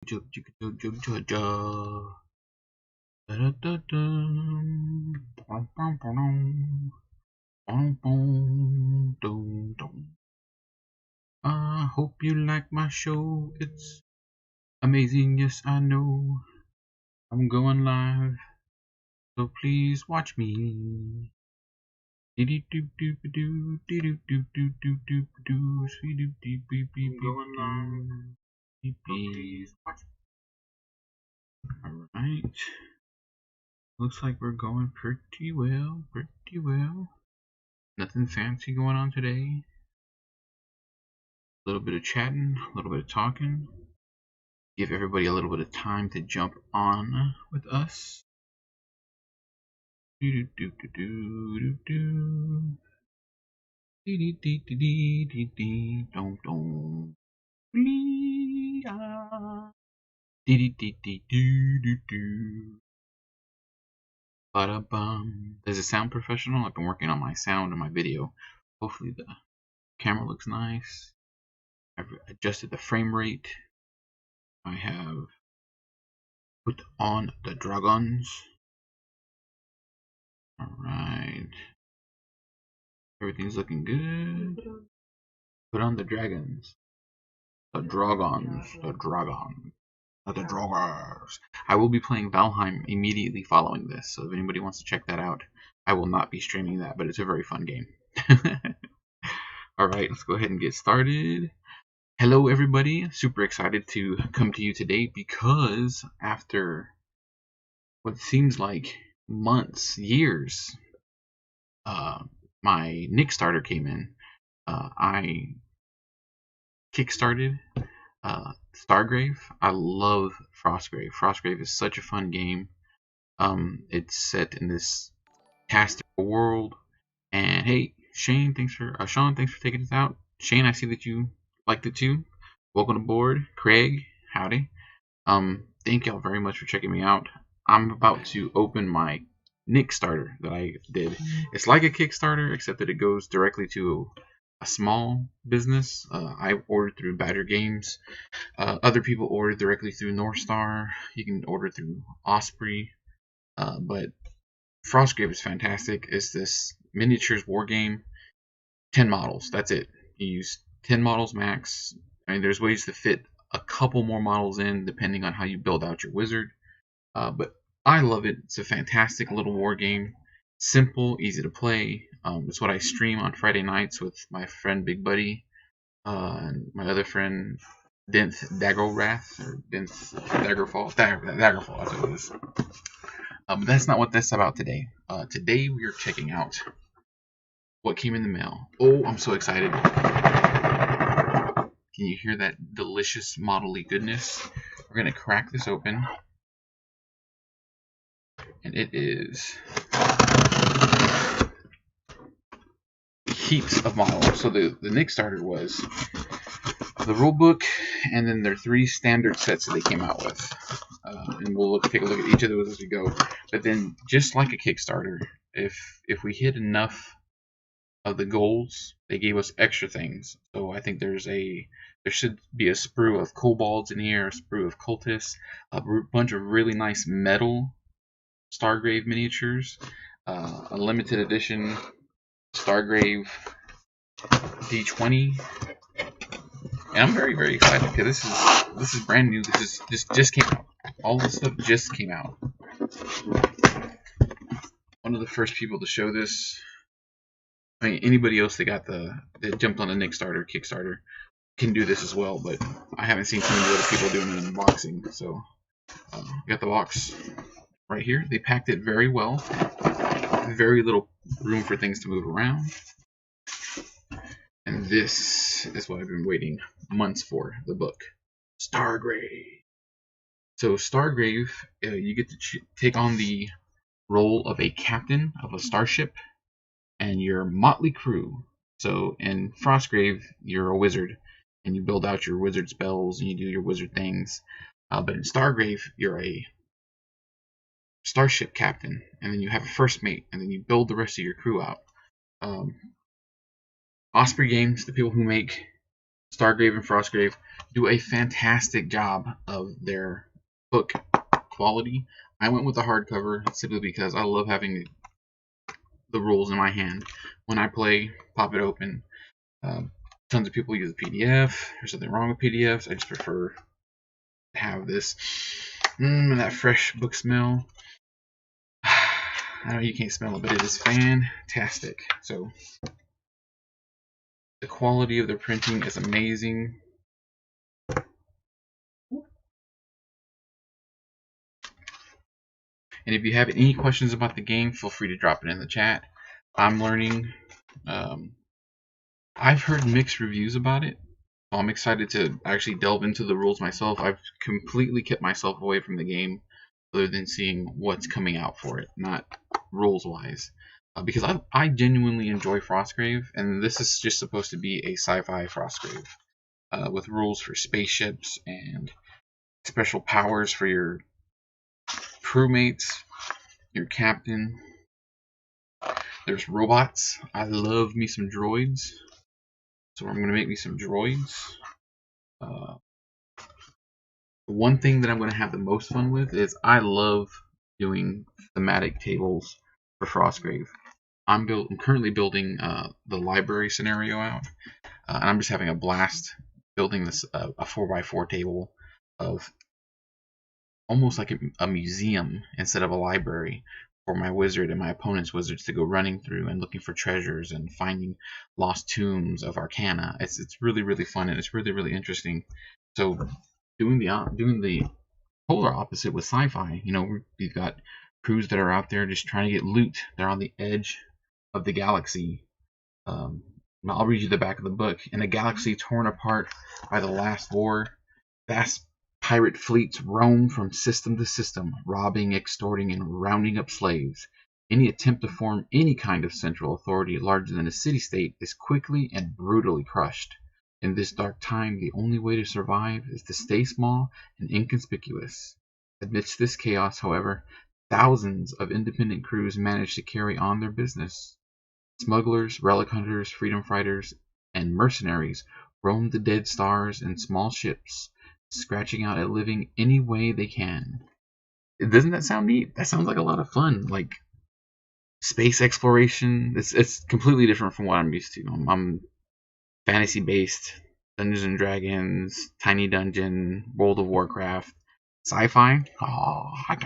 I hope you like my show. It's amazing, yes I know. I'm going live, so please watch me. I'm going live. Please watch me. Alright. Looks like we're going pretty well, Nothing fancy going on today. A little bit of chatting, a little bit of talking. Give everybody a little bit of time to jump on with us. There's a sound professional. I've been working on my sound and my video. Hopefully the camera looks nice. I've adjusted the frame rate. I have put on the dragons. Alright. Everything's looking good. Put on the dragons. The dragons. The dragons. The dragons. I will be playing Valheim immediately following this, so if anybody wants to check that out, I will not be streaming that, but it's a very fun game. Alright, let's go ahead and get started. Hello everybody, super excited to come to you today because after what seems like months, years, my Kickstarter came in. I kickstarted Stargrave. I love Frostgrave. Frostgrave is such a fun game. It's set in this fantastic world. And hey, Shane, thanks for Sean, thanks for taking us out. Shane, I see that you liked it too. Welcome aboard. Craig, howdy. Thank y'all very much for checking me out. I'm about to open my Kickstarter that I did. It's like a Kickstarter, except that it goes directly to a small business. I ordered through Badger Games. Other people ordered directly through North Star. You can order through Osprey. But Frostgrave is fantastic. It's this miniatures war game. 10 models. That's it. You use 10 models max. I mean, there's ways to fit a couple more models in depending on how you build out your wizard. But I love it. It's a fantastic little war game. Simple, easy to play. It's what I stream on Friday nights with my friend Big Buddy and my other friend Denth Daggerwrath or Denth Daggerfall. Daggerfall, that's what it is. But that's not what that's about today. Today we are checking out what came in the mail. Oh, I'm so excited. Can you hear that delicious modelly goodness? We're going to crack this open. And it is heaps of models. So the Kickstarter was the rulebook, and then their 3 standard sets that they came out with. And we'll take a look at each of those as we go. But then, just like a Kickstarter, if we hit enough of the goals, they gave us extra things. So I think there should be a sprue of kobolds in here, a sprue of cultists, a bunch of really nice metal Stargrave miniatures, a limited edition Stargrave D20, and I'm very, very excited because this is brand new. This just came out. All this stuff just came out. One of the first people to show this. I mean, anybody else that jumped on the Kickstarter can do this as well, but I haven't seen too many other people doing an unboxing. So, got the box right here. They packed it very well. Very little room for things to move around. And this is what I've been waiting months for, the book. Stargrave. So Stargrave, you get to take on the role of a captain of a starship and your motley crew. So in Frostgrave, you're a wizard, and you build out your wizard spells, and you do your wizard things. But in Stargrave, you're a starship captain, and then you have a first mate, and then you build the rest of your crew out. Osprey Games, the people who make Stargrave and Frostgrave do a fantastic job of their book quality. I went with the hardcover simply because I love having the rules in my hand when I play. Pop it open. Tons of people use a PDF. There's nothing wrong with PDFs. I just prefer to have this that fresh book smell. I know you can't smell it, but it is fantastic. So the quality of their printing is amazing. And if you have any questions about the game, feel free to drop it in the chat. I'm learning. I've heard mixed reviews about it. So I'm excited to actually delve into the rules myself. I've completely kept myself away from the game other than seeing what's coming out for it, not rules-wise. Because I genuinely enjoy Frostgrave, and this is just supposed to be a sci-fi Frostgrave with rules for spaceships and special powers for your crewmates, your captain. There's robots. I love me some droids, so I'm going to make me some droids. One thing that I'm going to have the most fun with is I love doing thematic tables for Frostgrave. I'm currently building the library scenario out, and I'm just having a blast building this a 4x4 table of almost like a museum instead of a library for my wizard and my opponent's wizards to go running through and looking for treasures and finding lost tombs of arcana. It's really, really fun, and it's really, really interesting. So doing the polar opposite with sci-fi, you know, we've got crews that are out there just trying to get loot. They're on the edge of the galaxy. I'll read you the back of the book. In a galaxy torn apart by the last war, vast pirate fleets roam from system to system, robbing, extorting, and rounding up slaves. Any attempt to form any kind of central authority larger than a city-state is quickly and brutally crushed. In this dark time, the only way to survive is to stay small and inconspicuous. Amidst this chaos, however, thousands of independent crews manage to carry on their business. Smugglers, relic hunters, freedom fighters, and mercenaries roam the dead stars in small ships, scratching out a living any way they can. Doesn't that sound neat? That sounds like a lot of fun. Like space exploration. It's completely different from what I'm used to. I'm fantasy based, Dungeons and Dragons, Tiny Dungeon, World of Warcraft, sci-fi. Oh, I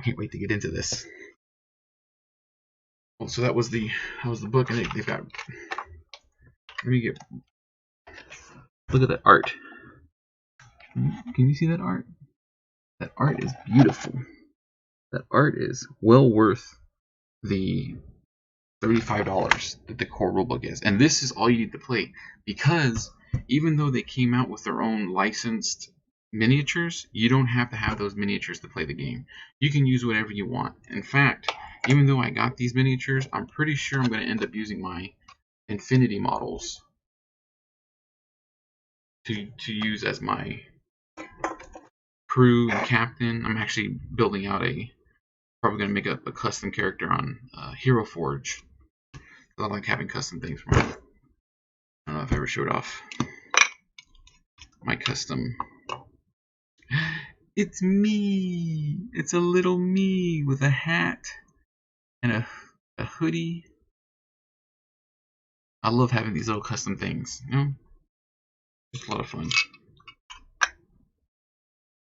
can't wait to get into this. Well, so that was the book, and they've got. Let me get. Look at that art. Can you see that art? That art is beautiful. That art is well worth the $35 that the core rulebook is. And this is all you need to play, because even though they came out with their own licensed miniatures, you don't have to have those miniatures to play the game. You can use whatever you want. In fact, even though I got these miniatures, I'm pretty sure I'm going to end up using my Infinity models to use as my crew and captain. I'm actually building out probably going to make up a custom character on Hero Forge. I like having custom things for my. I don't know if I ever showed off my custom. It's me. It's a little me with a hat and a hoodie. I love having these little custom things. You know, it's a lot of fun,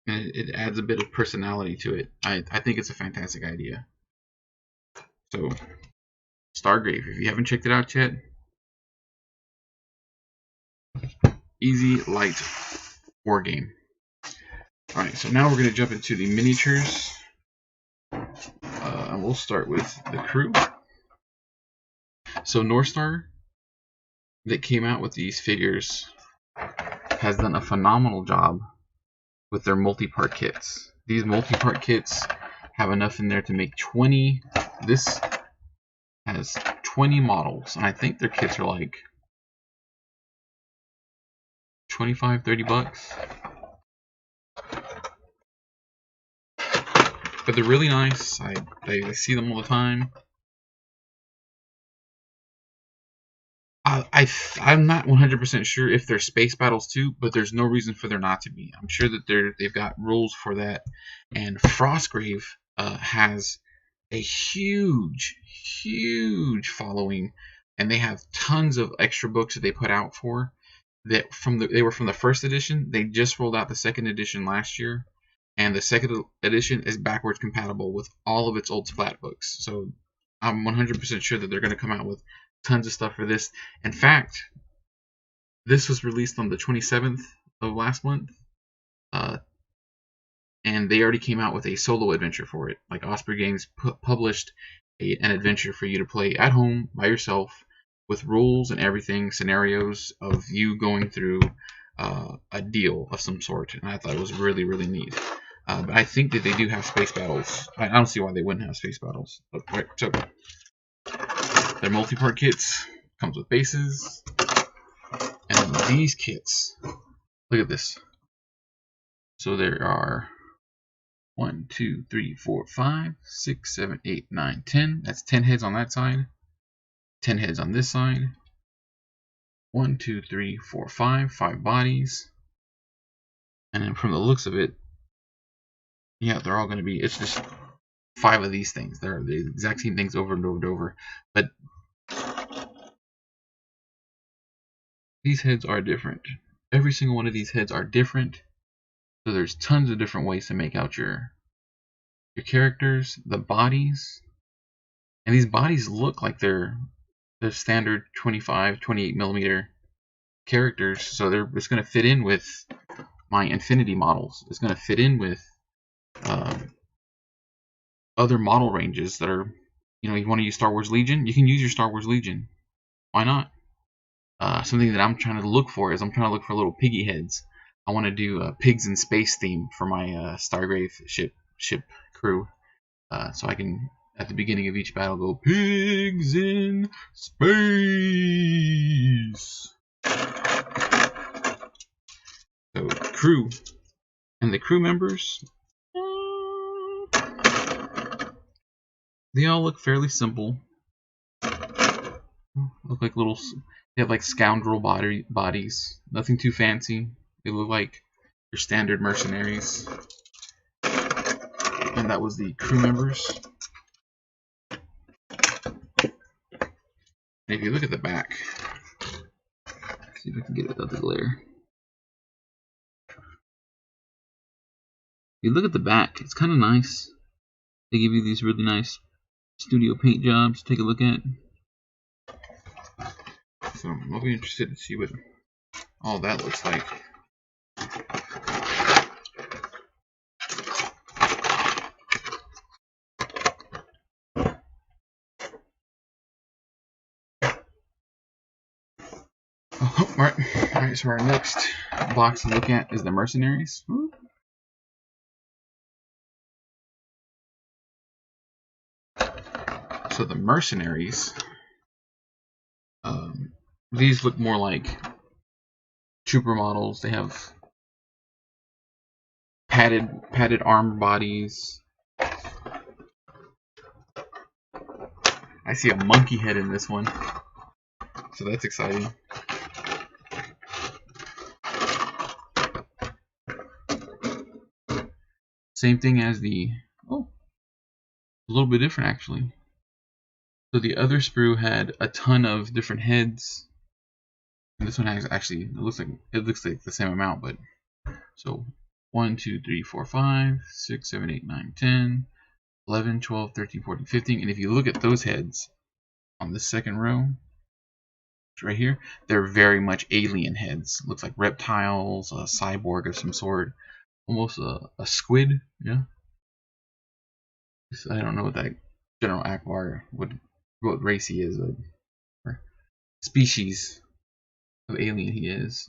and it adds a bit of personality to it. I think it's a fantastic idea. So, Stargrave, if you haven't checked it out yet, easy, light war game. Alright, so now we're going to jump into the miniatures. And we'll start with the crew. So North Star, that came out with these figures, has done a phenomenal job with their multi-part kits. These multi-part kits have enough in there to make 20. This has 20 models, and I think their kits are like 25-30 bucks. But they're really nice. I see them all the time. I'm not 100% sure if there's space battles too, but there's no reason for there not to be. I'm sure that they've got rules for that. And Frostgrave has a huge following, and they have tons of extra books that they put out for that they were from the first edition. They just rolled out the second edition last year, and the second edition is backwards compatible with all of its old flat books. So I'm 100% sure that they're going to come out with tons of stuff for this. In fact, this was released on the 27th of last month, and they already came out with a solo adventure for it. Like Osprey Games published an adventure for you to play at home by yourself with rules and everything, scenarios of you going through a deal of some sort, and I thought it was really neat. But I think that they do have space battles. I don't see why they wouldn't have space battles. But, right, so their multi-part kits comes with bases, and these kits. Look at this. So there are 1, 2, 3, 4, 5, 6, 7, 8, 9, 10. That's 10 heads on that side. 10 heads on this side. 1, 2, 3, 4, 5 bodies. And then from the looks of it, yeah, they're all going to be, it's just 5 of these things. They're the exact same things over and over and over. But these heads are different. Every single one of these heads are different. So there's tons of different ways to make out your characters, the bodies. And these bodies look like they're the standard 25, 28 millimeter characters. So it's going to fit in with my Infinity models. It's going to fit in with other model ranges that are, you want to use Star Wars Legion? You can use your Star Wars Legion. Why not? Something that I'm trying to look for is I'm trying to look for little piggy heads. I want to do a pigs in space theme for my Stargrave ship crew. So I can, at the beginning of each battle, go, pigs in space! So, crew. And the crew members, they all look fairly simple. Look like they have like scoundrel bodies. Nothing too fancy. They look like your standard mercenaries. And that was the crew members. And if you look at the back, see if I can get it without the glare. If you look at the back, it's kind of nice. They give you these really nice studio paint jobs to take a look at. So I'll be interested to see what all that looks like. Alright, so our next box to look at is the Mercenaries. So the Mercenaries, these look more like trooper models. They have padded armor bodies. I see a monkey head in this one, so that's exciting. Same thing as the, a little bit different actually. So the other sprue had a ton of different heads. And this one has actually, it looks like the same amount, but so 1, 2, 3, 4, 5, 6, 7, 8, 9, 10, 11, 12, 13, 14, 15. And if you look at those heads on the second row, right here, they're very much alien heads. Looks like reptiles, a cyborg of some sort, almost a squid. Yeah. I don't know what that General Akbar what race he is, or species of alien he is.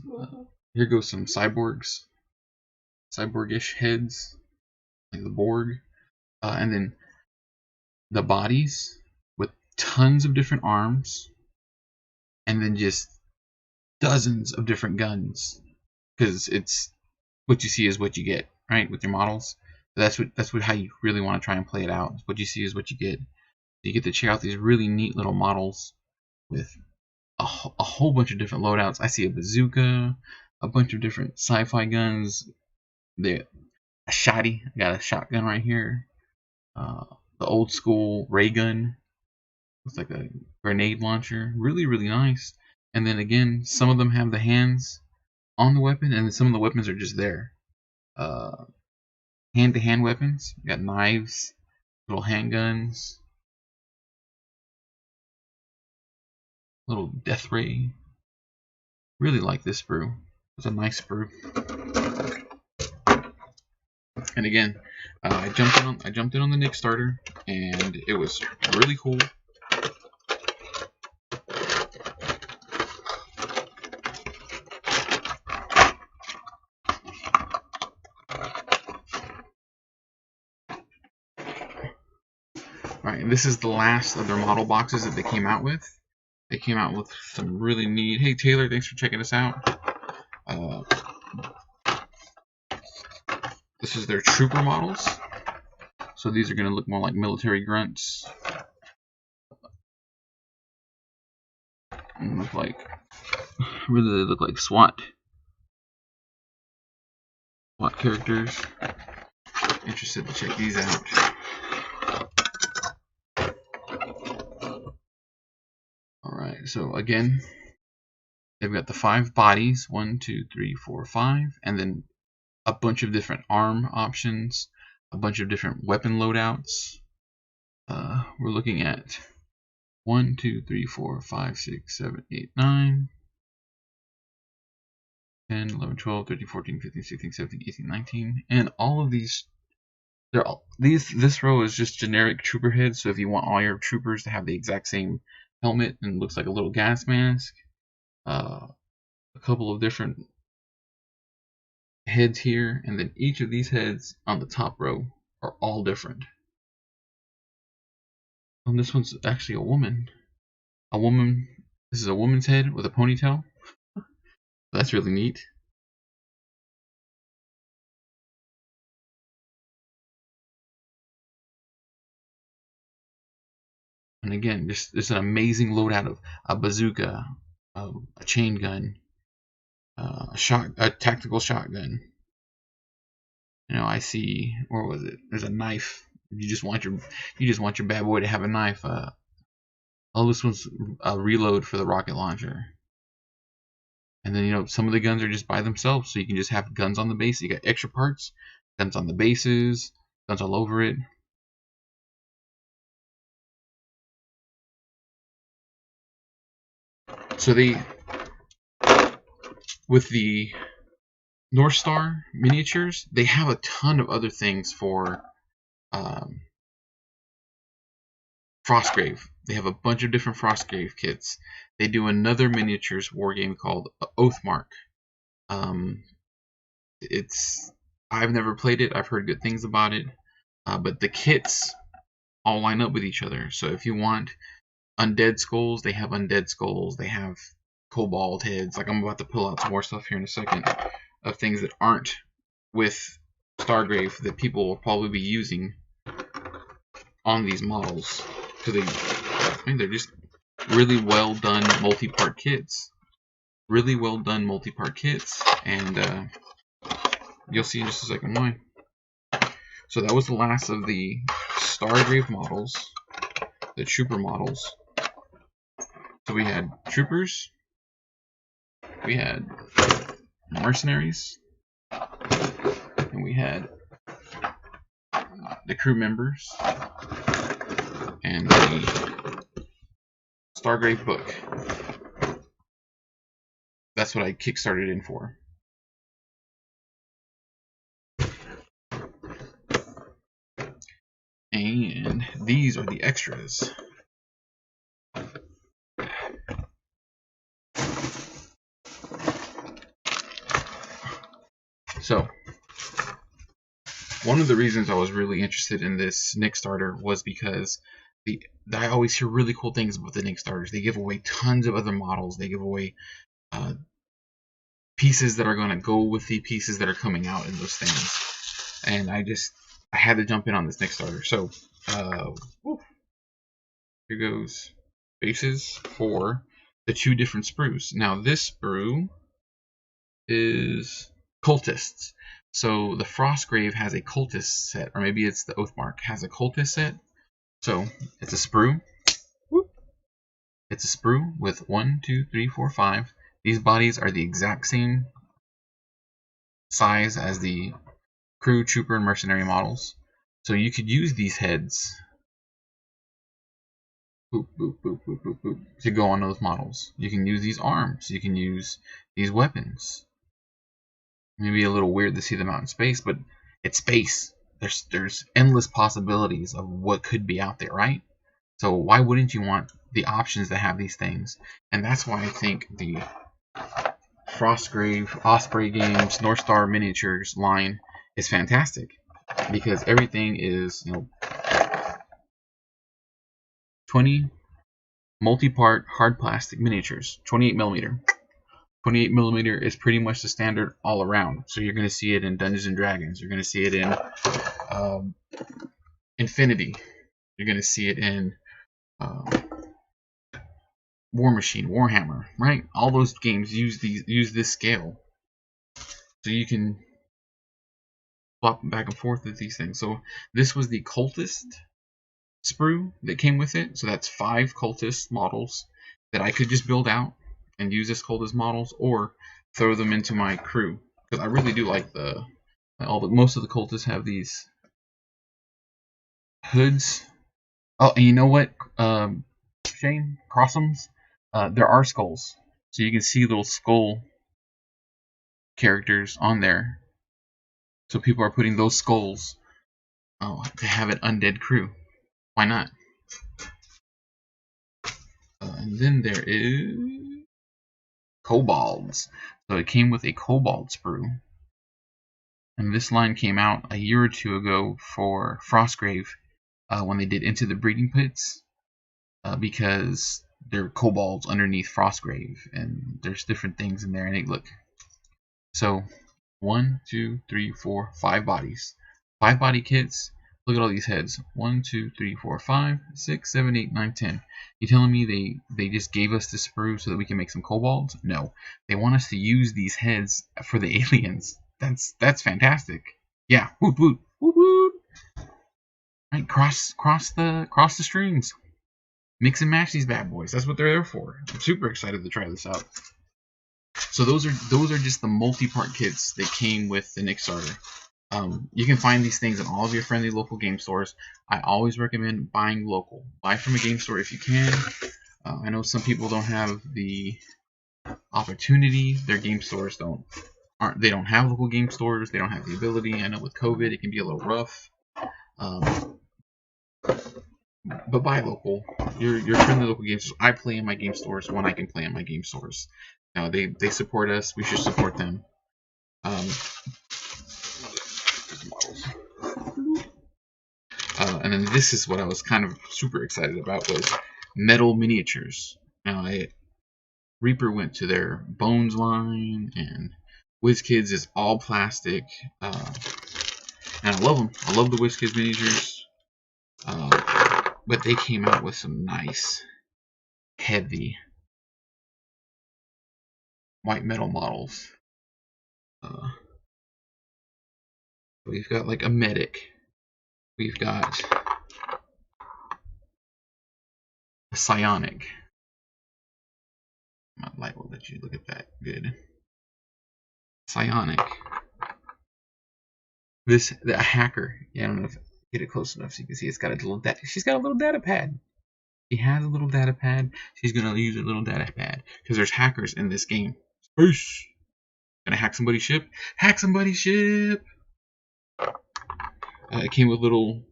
Here goes some cyborgish heads, like the Borg, and then the bodies with tons of different arms, and then just dozens of different guns, because it's what you see is what you get, right? With your models, that's how you really want to try and play it out. What you see is what you get. You get to check out these really neat little models with a a whole bunch of different loadouts. I see a bazooka, a bunch of different sci-fi guns. A shotty. I got a shotgun right here. The old school ray gun. Looks like a grenade launcher. Really, really nice. And then again, some of them have the hands on the weapon, and some of the weapons are just there. Hand-to-hand weapons. You got knives, little handguns, little death ray. Really like this sprue. It's a nice sprue. And again, I jumped in on the Nick starter, and it was really cool. Alright, this is the last of their model boxes that they came out with. They came out with some really neat... Hey Taylor, thanks for checking us out. This is their trooper models. So these are going to look more like military grunts. And look like... Really, they look like SWAT characters. Interested to check these out. Alright, so again, they've got the 5 bodies, 1, 2, 3, 4, 5, and then a bunch of different arm options, a bunch of different weapon loadouts. We're looking at 1, 2, 3, 4, 5, 6, 7, 8, 9, 10, 11, 12, 13, 14, 15, 16, 17, 18, 19, and all of these. This row is just generic trooper heads, so if you want all your troopers to have the exact same helmet and looks like a little gas mask, a couple of different heads here, and then each of these heads on the top row are all different. And this one's actually a woman. This is a woman's head with a ponytail. That's really neat. And again, just an amazing loadout of a bazooka, a chain gun, a tactical shotgun. You know, I see. Where was it? There's a knife. You just want your bad boy to have a knife. Oh, this one's a reload for the rocket launcher. And then some of the guns are just by themselves, so you can just have guns on the base. You got extra parts, guns on the bases, guns all over it. So with the North Star miniatures, they have a ton of other things for Frostgrave. They have a bunch of different Frostgrave kits. They do another miniatures war game called Oathmark. I've never played it. I've heard good things about it. But the kits all line up with each other. So if you want undead skulls, they have undead skulls. They have kobold heads. Like, I'm about to pull out some more stuff here in a second of things that aren't with Stargrave that people will probably be using on these models, because they're just really well done multi-part kits. Really well done multi-part kits, and you'll see in just a second why. So that was the last of the Stargrave models, the trooper models. So we had troopers, we had mercenaries, and we had the crew members, and the Stargrave book. That's what I kickstarted in for. And these are the extras. So, one of the reasons I was really interested in this Nick starter was because I always hear really cool things about the Nick starters. They give away tons of other models. They give away pieces that are going to go with the pieces that are coming out in those things. And I had to jump in on this Nick starter. So, here goes bases for the 2 different sprues. Now this sprue is cultists. So the Frostgrave has a cultist set, or maybe it's the Oathmark has a cultist set. So it's a sprue. It's a sprue with 1, 2, 3, 4, 5. These bodies are the exact same size as the crew, trooper, and mercenary models. So you could use these heads boop, boop, boop, boop, boop, boop, to go on those models. You can use these arms. You can use these weapons. Maybe a little weird to see them out in space, but it's space. There's endless possibilities of what could be out there, right? So why wouldn't you want the options to have these things? And that's why I think the Frostgrave, Osprey Games, North Star Miniatures line is fantastic, because everything is 20 multi-part hard plastic miniatures, 28 millimeter. 28 millimeter is pretty much the standard all around. So you're going to see it in Dungeons and Dragons. You're going to see it in Infinity. You're going to see it in War Machine, Warhammer, right? All those games use this scale, so you can flop back and forth with these things. So this was the cultist sprue that came with it. So that's 5 cultist models that I could just build out and use as cultist models, or throw them into my crew, because I really do like most of the cultists have these hoods. Oh, and you know what, Shane, Crossums, there are skulls, so you can see little skull characters on there. So people are putting those skulls to have an undead crew. Why not? And then there is kobolds. So it came with a kobold sprue. And this line came out a year or 2 ago for Frostgrave when they did Into the Breeding Pits, because there are kobolds underneath Frostgrave, and there's different things in there. And they look. So 1, 2, 3, 4, 5 bodies. 5 body kits. Look at all these heads. 1, 2, 3, 4, 5, 6, 7, 8, 9, 10. You telling me they just gave us this sprue so that we can make some kobolds? No. They want us to use these heads for the aliens. That's fantastic. Yeah. Woot woot. Woot woot. Right, cross the strings. Mix and match these bad boys. That's what they're there for. I'm super excited to try this out. So those are just the multi-part kits that came with the Kickstarter. You can find these things in all of your friendly local game stores. I always recommend buying local. Buy from a game store if you can. I know some people don't have the opportunity. Their game stores don't have local game stores. They don't have the ability. I know with COVID it can be a little rough. But buy local. Your friendly local game stores. I play in my game stores when I can play in my game stores. They support us. We should support them. And then this is what I was kind of super excited about, was metal miniatures. Now, Reaper went to their Bones line, and WizKids is all plastic. And I love them. I love the WizKids miniatures. But they came out with some nice, heavy white metal models. We've got like a medic. We've got a psionic. My light will let you look at that. Good. Psionic. A hacker. Yeah, I don't know if I get it close enough so you can see. She's got a little data pad. She has a little data pad. She's gonna use a little data pad because there's hackers in this game. Space. Gonna hack somebody's ship. Hack somebody's ship. It came with little.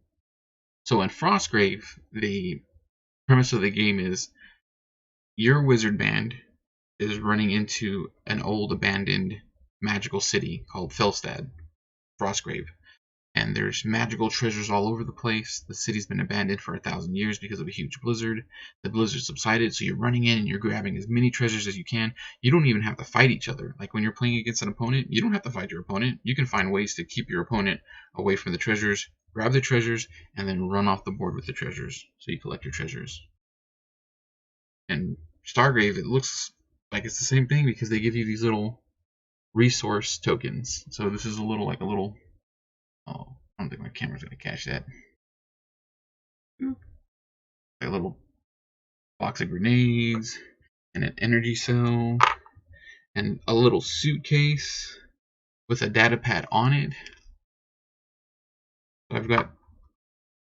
So in Frostgrave, the premise of the game is your wizard band is running into an old abandoned magical city called Felstad, Frostgrave. And there's magical treasures all over the place. The city's been abandoned for 1,000 years because of a huge blizzard. The blizzard subsided, so you're running in and you're grabbing as many treasures as you can. You don't even have to fight each other. Like when you're playing against an opponent, you don't have to fight your opponent. You can find ways to keep your opponent away from the treasures, grab the treasures, and then run off the board with the treasures. So you collect your treasures. And Stargrave, it looks like it's the same thing because they give you these little resource tokens. So this is a little oh, I don't think my camera's gonna catch that. A little box of grenades and an energy cell and a little suitcase with a data pad on it. I've got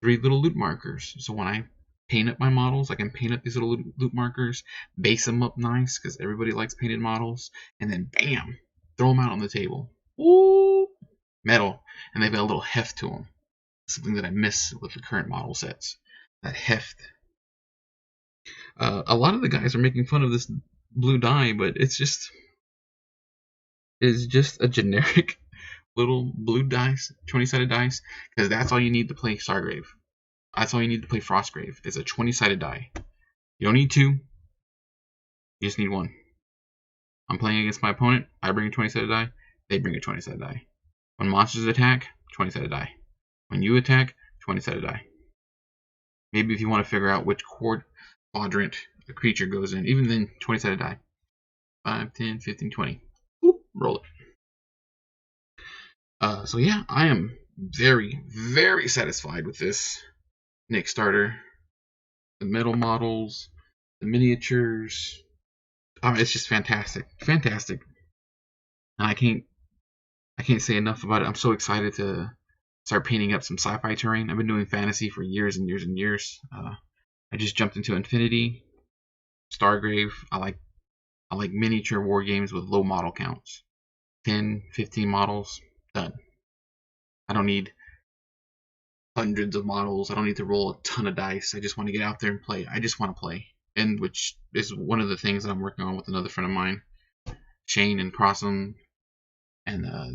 3 little loot markers. So when I paint up my models, I can paint up these little loot markers, base them up nice because everybody likes painted models, and then bam, throw them out on the table. Ooh, metal, and they've got a little heft to them. Something that I miss with the current model sets. That heft. A lot of the guys are making fun of this blue dye, but it's just a generic little blue dice, 20-sided dice, because that's all you need to play Stargrave. That's all you need to play Frostgrave. It's a 20-sided die. You don't need 2. You just need 1. I'm playing against my opponent. I bring a 20-sided die. They bring a 20-sided die. When monsters attack, 20-sided die. When you attack, 20-sided die. Maybe if you want to figure out which quadrant a creature goes in, even then, 20-sided die. 5, 10, 15, 20. Whoop, roll it. So yeah, I am very, very satisfied with this Kickstarter. The metal models, the miniatures. It's just fantastic, fantastic. And I can't say enough about it. I'm so excited to start painting up some sci-fi terrain. I've been doing fantasy for years and years and years. I just jumped into Infinity, Stargrave. I like miniature war games with low model counts. 10, 15 models, done. I don't need hundreds of models. I don't need to roll a ton of dice. I just want to get out there and play. I just want to play. And which is one of the things that I'm working on with another friend of mine, Shane and Crossum, and I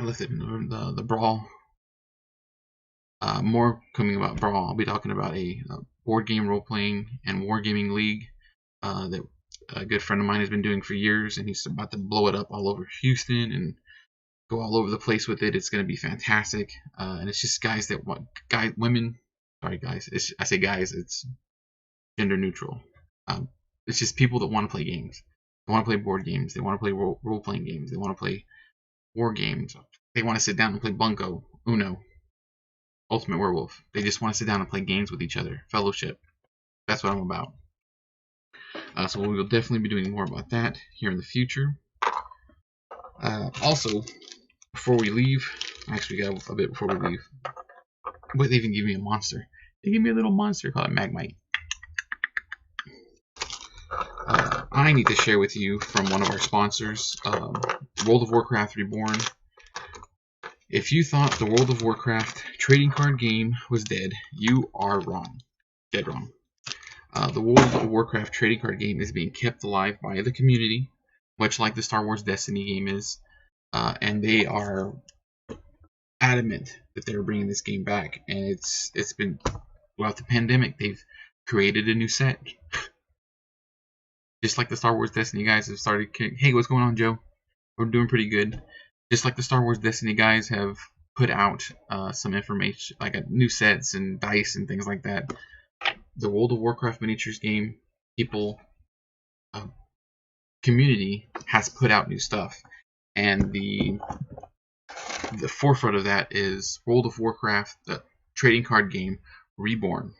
left it in the Brawl. More coming about Brawl. I'll be talking about a board game role-playing and wargaming league that a good friend of mine has been doing for years, and he's about to blow it up all over Houston and go all over the place with it. It's going to be fantastic, and it's just guys that want women. Sorry, guys. I say guys. It's gender neutral. It's just people that want to play games. They want to play board games. They want to play role-playing games. They want to play war games. They want to sit down and play Bunko, Uno, Ultimate Werewolf. They just want to sit down and play games with each other. Fellowship. That's what I'm about. So we will definitely be doing more about that here in the future. Also, before we leave, actually we got a bit before we leave. But they even give me a monster. They give me a little monster called Magmite. I need to share with you from one of our sponsors, World of Warcraft Reborn. If you thought the World of Warcraft trading card game was dead, you are wrong. Dead wrong. The World of Warcraft trading card game is being kept alive by the community, much like the Star Wars Destiny game is, and they are adamant that they're bringing this game back. And it's been, throughout the pandemic, they've created a new set. Just like the Star Wars Destiny guys have started. Hey, what's going on, Joe? We're doing pretty good. Just like the Star Wars Destiny guys have put out some information, like new sets and dice and things like that. The World of Warcraft miniatures game, community has put out new stuff, and the forefront of that is World of Warcraft, the trading card game Reborn.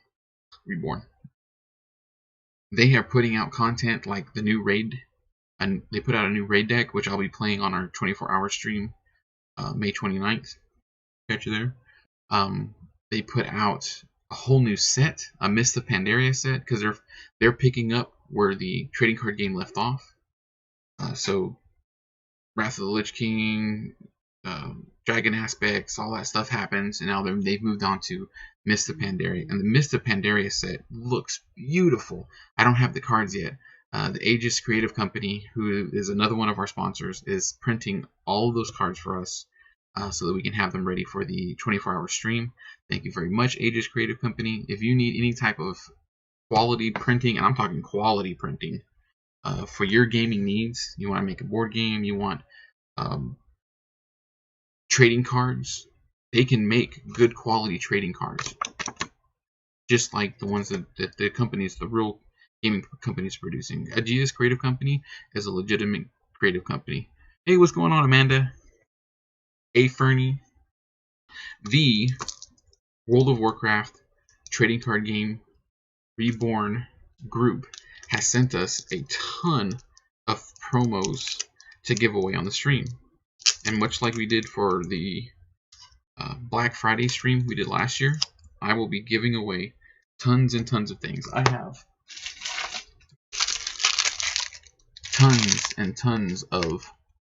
They are putting out content like the new raid, and they put out a new raid deck, which I'll be playing on our 24-hour stream, May 29th. Catch you there. They put out a whole new set, a Mist of Pandaria set, because they're picking up where the trading card game left off. So Wrath of the Lich King, Dragon Aspects, all that stuff happens, and now they've moved on to Mist of Pandaria. And the Mist of Pandaria set looks beautiful. I don't have the cards yet. The Aegis Creative Company, who is another one of our sponsors, is printing all of those cards for us so that we can have them ready for the 24-hour stream. Thank you very much, Aegis Creative Company. If you need any type of quality printing, and I'm talking quality printing, for your gaming needs, you want to make a board game, you want trading cards, they can make good quality trading cards. just like the ones that the companies, the real gaming companies producing. Aegis Creative Company is a legitimate creative company. Hey, what's going on, Amanda? Hey, Fernie. The World of Warcraft trading card game Reborn group has sent us a ton of promos to give away on the stream. And much like we did for the Black Friday stream we did last year, I will be giving away tons and tons of things. I have tons and tons of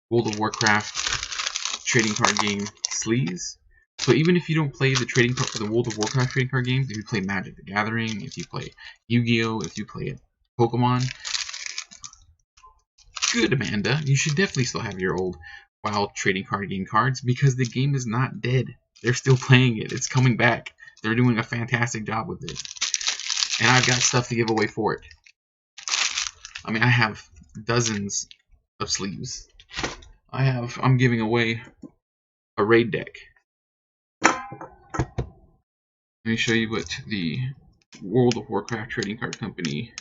World of Warcraft trading card game sleeves. So even if you don't play the World of Warcraft trading card games, if you play Magic the Gathering, if you play Yu-Gi-Oh, if you play Pokemon, good, Amanda, you should definitely still have your old WoW trading card game cards because the game is not dead. They're still playing it. It's coming back. They're doing a fantastic job with it. And I've got stuff to give away for it. I mean, I have dozens of sleeves. I'm giving away a raid deck. Let me show you what the World of Warcraft trading card company,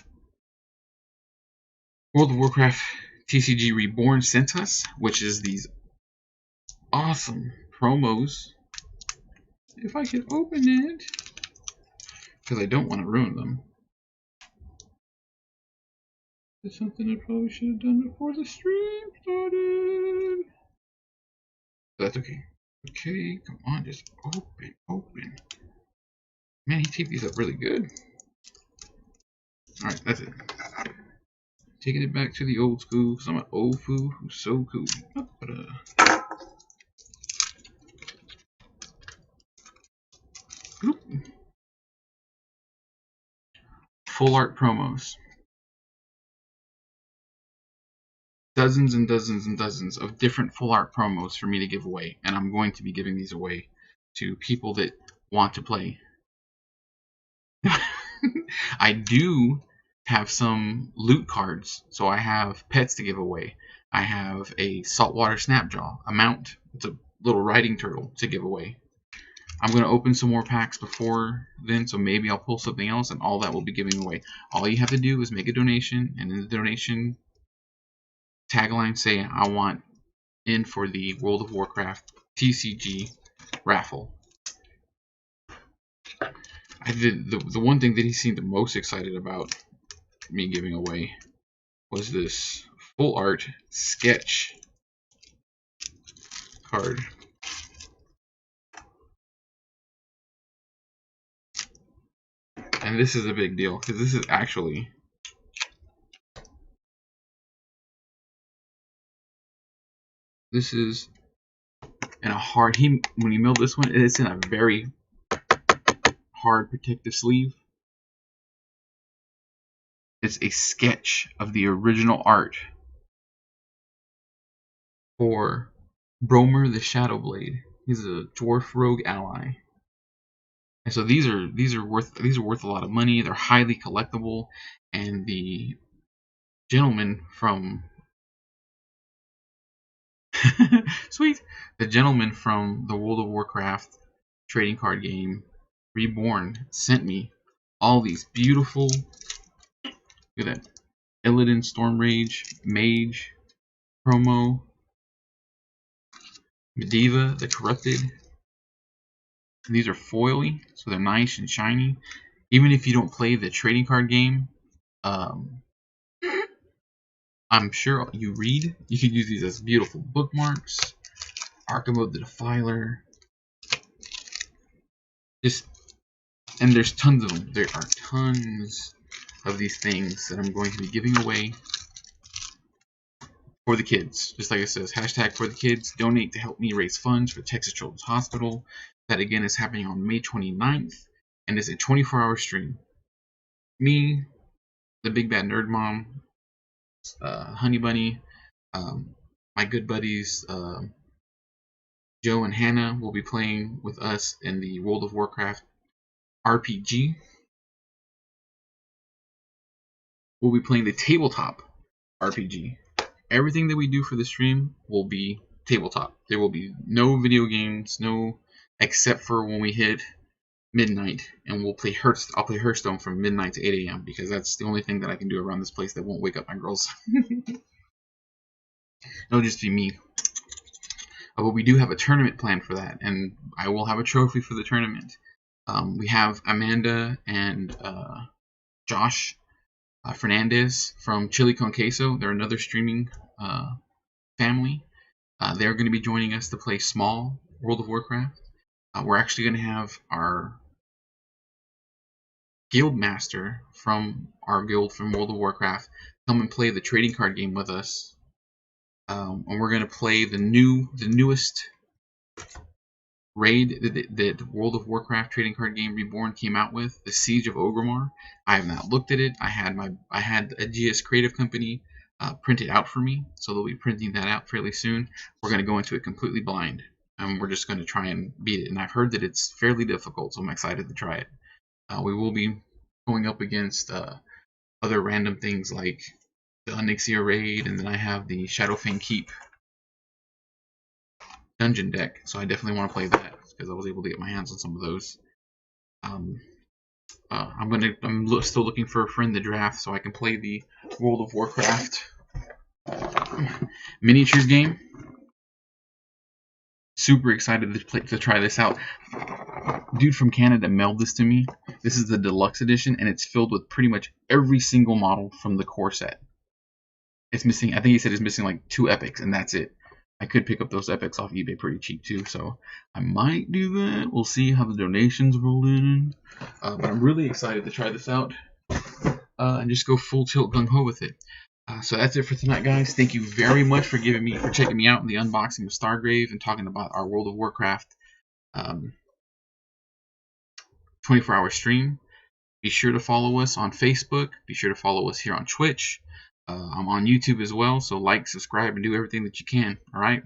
World of Warcraft TCG Reborn sent us, which is these awesome promos. If I can open it, because I don't want to ruin them. It's something I probably should have done before the stream started. But that's okay. Okay, come on, just open. Man, he taped these up really good. Alright, that's it. Taking it back to the old school, because I'm an old fool who's so cool. Full art promos. Dozens and dozens and dozens of different full art promos for me to give away. And I'm going to be giving these away to people that want to play. I do have some loot cards. So I have pets to give away. I have a saltwater snapjaw, a mount. It's a little riding turtle to give away. I'm going to open some more packs before then, so maybe I'll pull something else, and all that will be giving away. All you have to do is make a donation, and in the donation tagline say, I want in for the World of Warcraft TCG raffle. I did the one thing that he seemed the most excited about me giving away was this full art sketch card. And this is a big deal because this is actually in a hard, when he milled this one, it's in a very hard protective sleeve. It's a sketch of the original art for Bromer the Shadowblade. He's a dwarf rogue ally. And so these are worth a lot of money. They're highly collectible, and the gentleman from sweet, the gentleman from the World of Warcraft trading card game Reborn sent me all these beautiful, look at that, Illidan Stormrage Mage promo, Medivh the Corrupted. These are foily, so they're nice and shiny. Even if you don't play the trading card game, I'm sure you read. You can use these as beautiful bookmarks. Archimode the Defiler. And there's tons of them. There are tons of these things that I'm going to be giving away for the kids. Just like it says, hashtag for the kids. Donate to help me raise funds for Texas Children's Hospital. That again is happening on May 29th, and it's a 24-hour stream. Me, the Big Bad Nerd Mom, Honey Bunny, my good buddies Joe and Hannah will be playing with us in the World of Warcraft RPG. We'll be playing the tabletop RPG. Everything that we do for the stream will be tabletop. There will be no video games, no, except for when we hit midnight, and we'll play Hearthstone. I'll play Hearthstone from midnight to 8 a.m. because that's the only thing that I can do around this place that won't wake up my girls. It'll just be me. But we do have a tournament planned for that, and I will have a trophy for the tournament. We have Amanda and Josh Fernandez from Chili Con Queso. They're another streaming family. They're going to be joining us to play small World of Warcraft. We're actually going to have our guild master from our guild from World of Warcraft come and play the trading card game with us. And we're going to play the newest raid that World of Warcraft trading card game Reborn came out with, the Siege of Orgrimmar. I have not looked at it. I had a GS Creative Company print it out for me, so they'll be printing that out fairly soon. We're going to go into it completely blind, and we're just going to try and beat it. And I've heard that it's fairly difficult, so I'm excited to try it. We will be going up against other random things like the Onyxia raid, and then I have the Shadowfang Keep dungeon deck, so I definitely want to play that because I was able to get my hands on some of those. I'm still looking for a friend to draft so I can play the World of Warcraft miniatures game. Super excited to try this out. Dude from Canada mailed this to me. This is the deluxe edition, and it's filled with pretty much every single model from the core set. It's missing, I think he said it's missing like 2 epics, and that's it. I could pick up those epics off eBay pretty cheap too, so I might do that. We'll see how the donations roll in. But I'm really excited to try this out and just go full tilt gung ho with it. So that's it for tonight, guys. Thank you very much for checking me out in the unboxing of Stargrave and talking about our World of Warcraft 24-hour stream. Be sure to follow us on Facebook. Be sure to follow us here on Twitch. I'm on YouTube as well, so like, subscribe, and do everything that you can. All right.